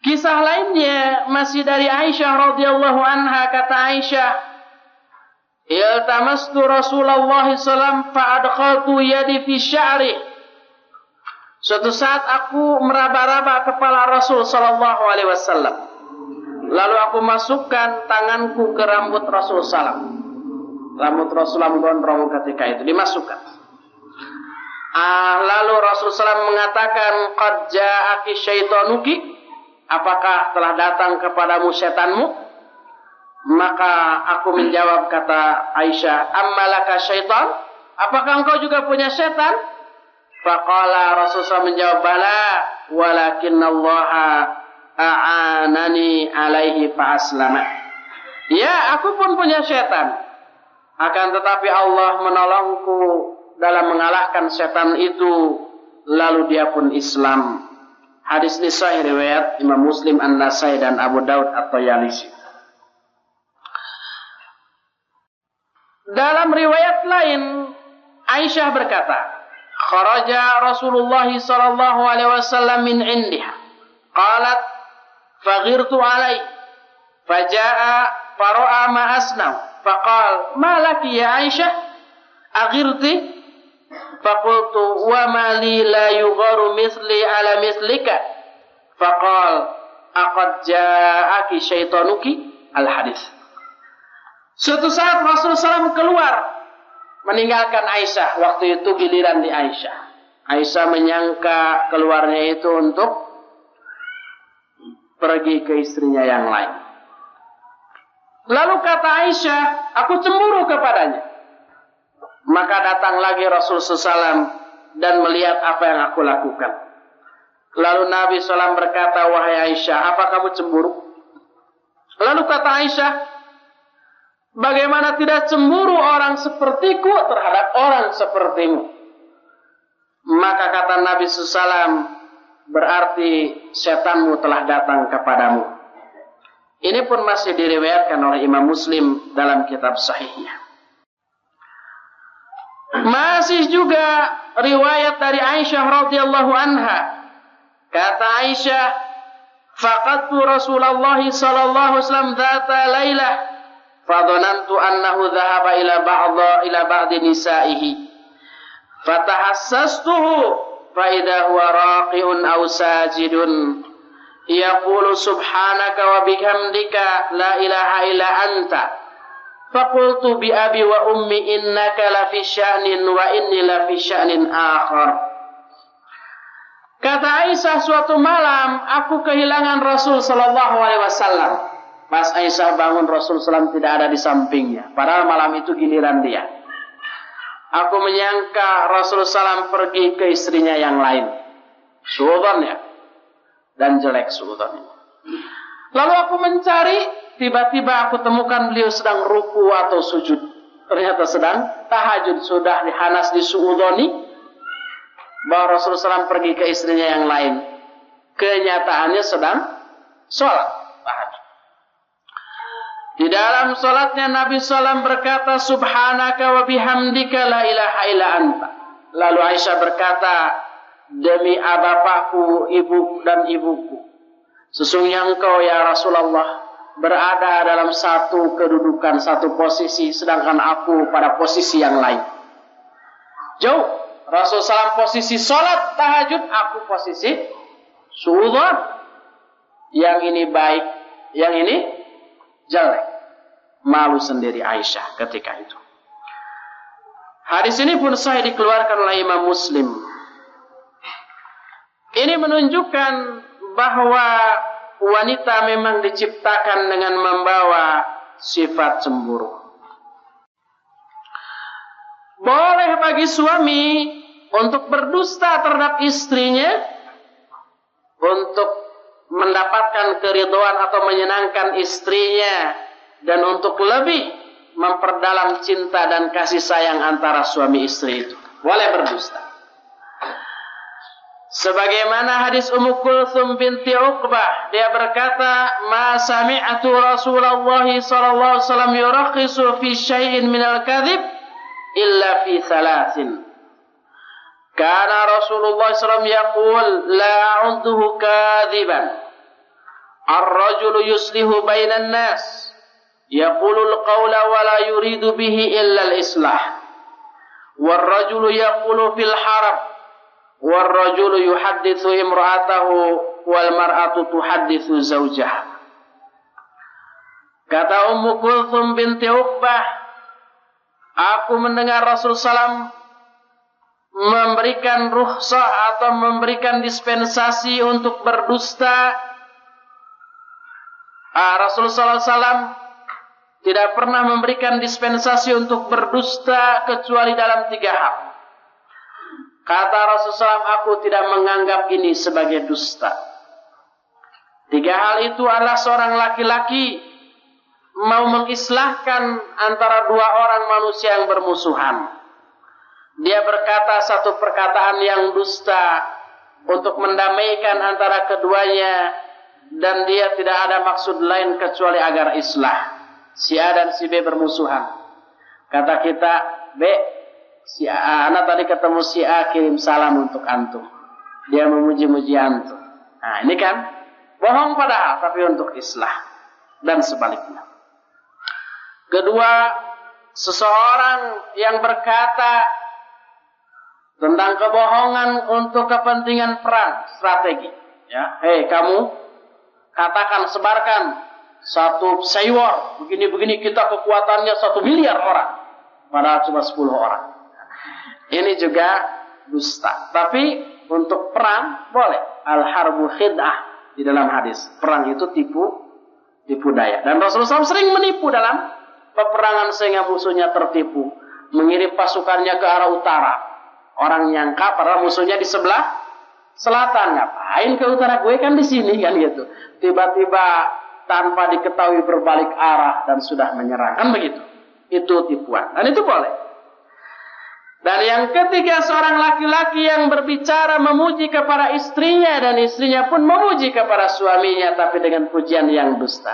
Kisah lainnya masih dari Aisyah radhiyallahu anha, kata Aisyah, iltamastu Rasulullah SAW fa'adkhaltu yadi fi sya'ri. Suatu saat aku meraba-raba kepala Rasul sallallahu alaihi wasallam. Lalu aku masukkan tanganku ke rambut Rasul sallam. Rambut Rasulullah gondrong ketika itu dimasukkan. Lalu Rasul sallam mengatakan, qad ja'aki syaitanuki, apakah telah datang kepadamu setanmu? Maka aku menjawab, kata Aisyah, ammalaka syaitan, apakah engkau juga punya setan? Faqala, Rasulullah menjawab, bala walakinallaha a'anani alaihi fa'aslama. Ya, aku pun punya setan, akan tetapi Allah menolongku dalam mengalahkan setan itu, lalu dia pun Islam. Hadis ini sahih riwayat Imam Muslim, An-Nasai dan Abu Daud At-Tayalisi. Dalam riwayat lain, Aisyah berkata, kharaja Rasulullah sallallahu alaihi wasallam min indiha. Qalat faghirtu alai. Faja'a fara'a ma asnau. Faqal, ma laki ya Aisyah? Aghirti? Faqultu wa ma li la yugharu misli ala mislika. Faqal, aqad ja'aki syaitanuki? Al-hadis. Suatu saat Rasulullah SAW keluar meninggalkan Aisyah. Waktu itu giliran di Aisyah. Aisyah menyangka keluarnya itu untuk pergi ke istrinya yang lain. Lalu kata Aisyah, aku cemburu kepadanya. Maka datang lagi Rasul SAW dan melihat apa yang aku lakukan. Lalu Nabi SAW berkata, wahai Aisyah, apa kamu cemburu? Lalu kata Aisyah, bagaimana tidak cemburu orang sepertiku terhadap orang sepertimu? Maka kata Nabi SAW, berarti setanmu telah datang kepadamu. Ini pun masih diriwayatkan oleh Imam Muslim dalam kitab sahihnya. Masih juga riwayat dari Aisyah radhiyallahu anha. Kata Aisyah, faqadtu Rasulullah sallallahu alaihi wasallam dzata lailah fadhanantu annahu dhahaba ila ba'di nisaihi fatahassastuhu fa idza huwa raqi'un aw sajidun yaqulu subhanaka wa bihamdika la ilaha illa anta. Faqultu bi abi wa ummi innaka la fi sya'nin wa inni la fi sya'nin akhar. Kata Aisyah, suatu malam aku kehilangan Rasul sallallahu alaihi wasallam. Pas Aisyah bangun, Rasul sallallahu tidak ada di sampingnya. Padahal malam itu giliran dia. Aku menyangka Rasul sallallahu pergi ke istrinya yang lain. Suudzon ya. Dan jelek suudzon. Lalu aku mencari, tiba-tiba aku temukan beliau sedang ruku atau sujud. Ternyata sedang tahajud, sudah dihanas disuudzoni bahwa Rasulullah SAW pergi ke istrinya yang lain. Kenyataannya sedang sholat tahajud. Di dalam sholatnya Nabi SAW berkata, subhanaka wa bihamdika la ilaha illa anta. Lalu Aisyah berkata, demi bapakku, ibu dan ibuku, sesungguhnya engkau ya Rasulullah berada dalam satu kedudukan, satu posisi, sedangkan aku pada posisi yang lain. Jauh. Rasulullah SAW posisi sholat tahajud, aku posisi suudzon. Yang ini baik, yang ini jelek. Malu sendiri Aisyah ketika itu. Hadis ini pun sahih dikeluarkan oleh Imam Muslim. Ini menunjukkan bahwa wanita memang diciptakan dengan membawa sifat cemburu. Boleh bagi suami untuk berdusta terhadap istrinya untuk mendapatkan keridhaan atau menyenangkan istrinya dan untuk lebih memperdalam cinta dan kasih sayang antara suami istri itu. Boleh berdusta. Sebagaimana hadis Ummu Kulthum binti Uqbah, dia berkata, "Ma sami'tu Rasulullah sallallahu alaihi wasallam yurakhisu fi syai'in minal kadhib illa fi thalathin. Kana Rasulullah sallallahu alaihi wasallam yaqul la a'udhu kadhiban ar-rajulu yuslihu bainan nas, yaqulul qawla wa la yuridu bihi illa al-islah. War-rajulu yaqulu fil haram, war-rajulu yuhaddithu imra'atahu wal mar'atu tuhaddithu zawjaha. Kata Ummu Kulthum binti Uqbah, aku mendengar Rasul SAW memberikan rukhsah atau memberikan dispensasi untuk berdusta. Rasul SAW tidak pernah memberikan dispensasi untuk berdusta kecuali dalam 3 hal. Kata Rasul SAW, aku tidak menganggap ini sebagai dusta. 3 hal itu adalah seorang laki-laki mau mengislahkan antara 2 orang manusia yang bermusuhan. Dia berkata satu perkataan yang dusta untuk mendamaikan antara keduanya, dan dia tidak ada maksud lain kecuali agar islah. Si A dan si B bermusuhan. Kata kita, B, si A, anak tadi ketemu si A, kirim salam untuk antum. Dia memuji-muji antum. Nah, ini kan bohong padahal, tapi untuk islah. Dan sebaliknya. Kedua, seseorang yang berkata tentang kebohongan untuk kepentingan perang strategi. Ya, hei kamu, katakan, sebarkan satu saywar, begini-begini kita kekuatannya 1 miliar orang, padahal cuma 10 orang. Ini juga dusta. Tapi untuk perang boleh. Al-harbu khid'ah di dalam hadis. Perang itu tipu daya. Dan Rasulullah SAW sering menipu dalam peperangan sehingga musuhnya tertipu, mengirim pasukannya ke arah utara. Orang nyangka padahal musuhnya di sebelah selatan. Ngapain ke utara, gue kan di sini kan gitu. Tiba-tiba tanpa diketahui berbalik arah dan sudah menyerang. Kan begitu. Itu tipuan. Dan itu boleh. Dan yang ketiga, seorang laki-laki yang berbicara memuji kepada istrinya dan istrinya pun memuji kepada suaminya, tapi dengan pujian yang dusta.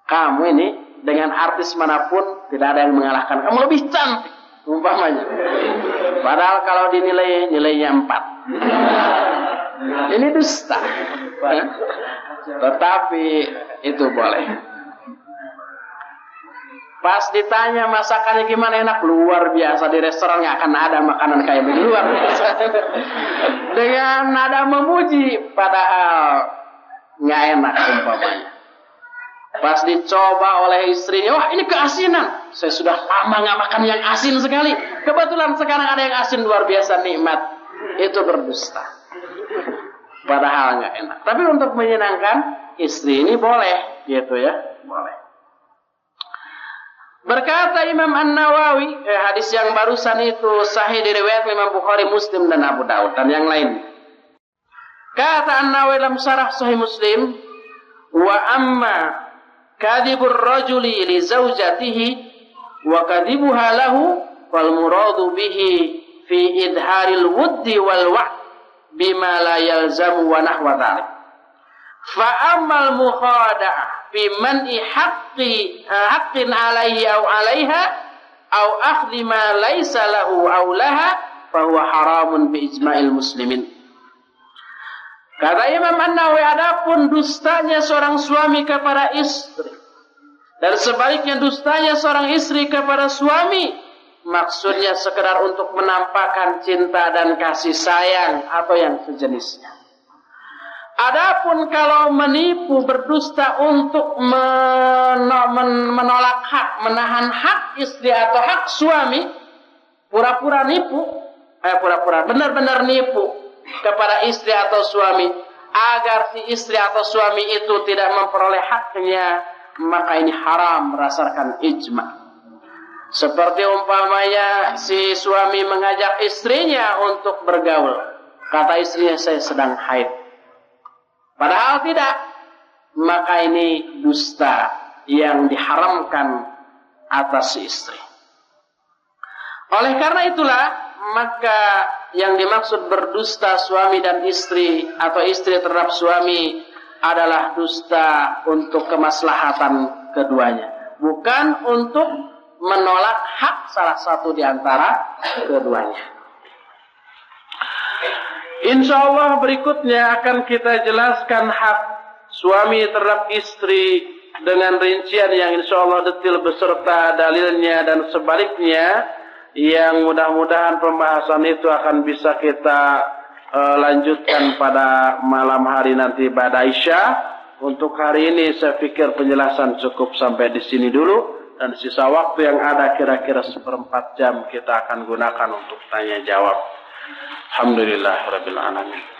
Kamu ini dengan artis manapun tidak ada yang mengalahkan. Kamu lebih cantik, umpamanya. Padahal kalau dinilai, nilainya 4. Ini dusta. Tetapi itu boleh. Pas ditanya masakannya gimana, enak, luar biasa. Di restoran nggak akan ada makanan kayak begini, luar biasa. Dengan nada memuji, padahal nggak enak umpamanya. Pas dicoba oleh istrinya, wah ini keasinan. Saya sudah lama nggak makan yang asin sekali. Kebetulan sekarang ada yang asin, luar biasa nikmat. Itu berdusta. Padahal nggak enak. Tapi untuk menyenangkan istri ini boleh, gitu ya, boleh. Berkata Imam An-Nawawi, hadis yang barusan itu sahih diriwayatkan Imam Bukhari, Muslim dan Abu Daud dan yang lain. Kata An-Nawawi dalam syarah Sahih Muslim, wa amma kadhibur rajuli li zaujatihi wa kadhibuha lahu wal muradu bihi fi idharil wuddi wal wa'd bima la yalzamu wa nahwa dhalik. Fa amal mukhada'ah fi man'i haqqin alaihi aw alaiha aw akhdhi ma laysa lahu aw laha fa huwa haramun bi ijma'il muslimin. Kata Imam An-Nawawi, adapun dustanya seorang suami kepada istri dan sebaliknya dustanya seorang istri kepada suami, maksudnya sekedar untuk menampakkan cinta dan kasih sayang atau yang sejenisnya. Adapun kalau menipu, berdusta untuk menolak hak, menahan hak istri atau hak suami, pura-pura nipu, benar-benar nipu kepada istri atau suami agar si istri atau suami itu tidak memperoleh haknya, maka ini haram berdasarkan ijma. Seperti umpamanya si suami mengajak istrinya untuk bergaul, kata istrinya saya sedang haid, padahal tidak, maka ini dusta yang diharamkan atas si istri. Oleh karena itulah, maka yang dimaksud berdusta suami dan istri atau istri terhadap suami adalah dusta untuk kemaslahatan keduanya, bukan untuk menolak hak salah satu di antara keduanya. Insya Allah berikutnya akan kita jelaskan hak suami terhadap istri dengan rincian yang insya Allah detail beserta dalilnya dan sebaliknya, yang mudah-mudahan pembahasan itu akan bisa kita lanjutkan pada malam hari nanti pada Isya. Untuk hari ini saya pikir penjelasan cukup sampai di sini dulu, dan sisa waktu yang ada kira-kira 1/4 jam kita akan gunakan untuk tanya jawab. Alhamdulillahirabbil alamin.